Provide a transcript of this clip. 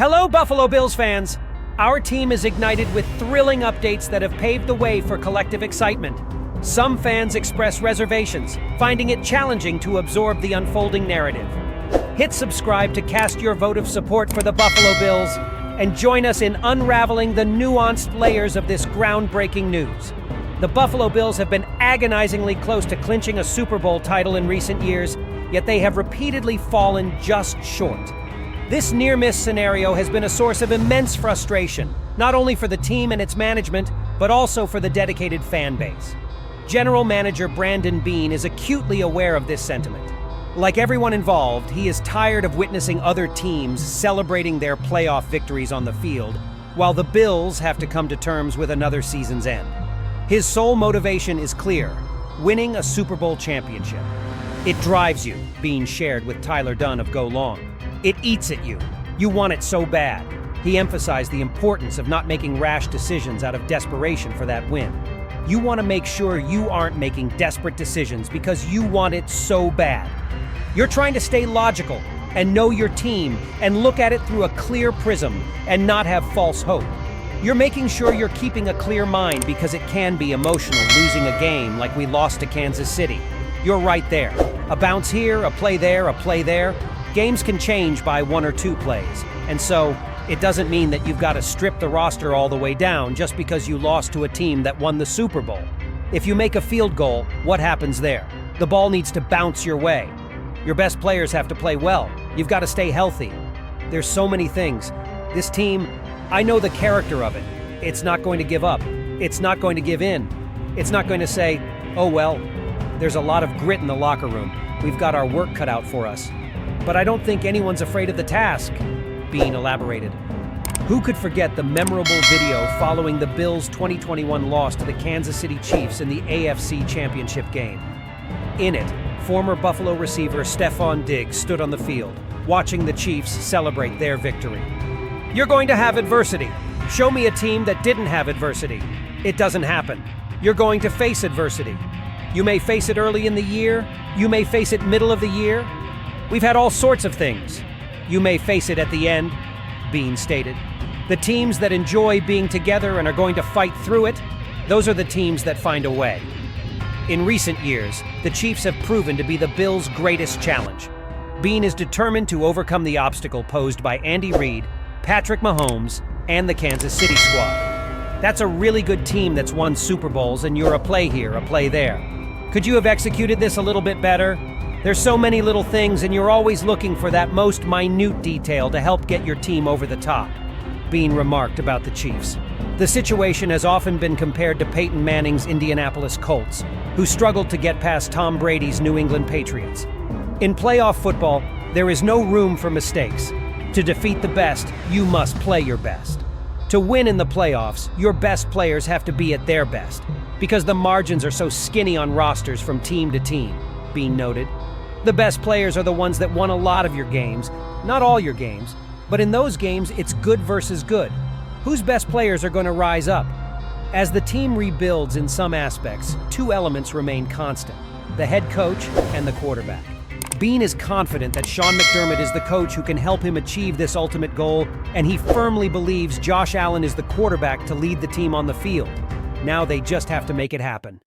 Hello, Buffalo Bills fans! Our team is ignited with thrilling updates that have paved the way for collective excitement. Some fans express reservations, finding it challenging to absorb the unfolding narrative. Hit subscribe to cast your vote of support for the Buffalo Bills and join us in unraveling the nuanced layers of this groundbreaking news. The Buffalo Bills have been agonizingly close to clinching a Super Bowl title in recent years, yet they have repeatedly fallen just short. This near-miss scenario has been a source of immense frustration, not only for the team and its management, but also for the dedicated fan base. General Manager Brandon Beane is acutely aware of this sentiment. Like everyone involved, he is tired of witnessing other teams celebrating their playoff victories on the field, while the Bills have to come to terms with another season's end. His sole motivation is clear: winning a Super Bowl championship. It drives you, Beane shared with Tyler Dunn of Go Long. It eats at you. You want it so bad. He emphasized the importance of not making rash decisions out of desperation for that win. You want to make sure you aren't making desperate decisions because you want it so bad. You're trying to stay logical and know your team and look at it through a clear prism and not have false hope. You're making sure you're keeping a clear mind because it can be emotional losing a game like we lost to Kansas City. You're right there. A bounce here, a play there, a play there. Games can change by one or two plays, and so it doesn't mean that you've got to strip the roster all the way down just because you lost to a team that won the Super Bowl. If you make a field goal, what happens there? The ball needs to bounce your way. Your best players have to play well. You've got to stay healthy. There's so many things. This team, I know the character of it. It's not going to give up. It's not going to give in. It's not going to say, oh well, there's a lot of grit in the locker room. We've got our work cut out for us. But I don't think anyone's afraid of the task, Beane elaborated. Who could forget the memorable video following the Bills' 2021 loss to the Kansas City Chiefs in the AFC Championship game? In it, former Buffalo receiver Stefon Diggs stood on the field, watching the Chiefs celebrate their victory. You're going to have adversity. Show me a team that didn't have adversity. It doesn't happen. You're going to face adversity. You may face it early in the year. You may face it middle of the year. We've had all sorts of things. You may face it at the end, Beane stated. The teams that enjoy being together and are going to fight through it, those are the teams that find a way. In recent years, the Chiefs have proven to be the Bills' greatest challenge. Beane is determined to overcome the obstacle posed by Andy Reid, Patrick Mahomes, and the Kansas City squad. That's a really good team that's won Super Bowls, and you're a play here, a play there. Could you have executed this a little bit better? There's so many little things, and you're always looking for that most minute detail to help get your team over the top, Beane remarked about the Chiefs. The situation has often been compared to Peyton Manning's Indianapolis Colts, who struggled to get past Tom Brady's New England Patriots. In playoff football, there is no room for mistakes. To defeat the best, you must play your best. To win in the playoffs, your best players have to be at their best, because the margins are so skinny on rosters from team to team, Beane noted. The best players are the ones that won a lot of your games, not all your games, but in those games, it's good versus good. Whose best players are going to rise up? As the team rebuilds in some aspects, two elements remain constant: the head coach and the quarterback. Beane is confident that Sean McDermott is the coach who can help him achieve this ultimate goal, and he firmly believes Josh Allen is the quarterback to lead the team on the field. Now they just have to make it happen.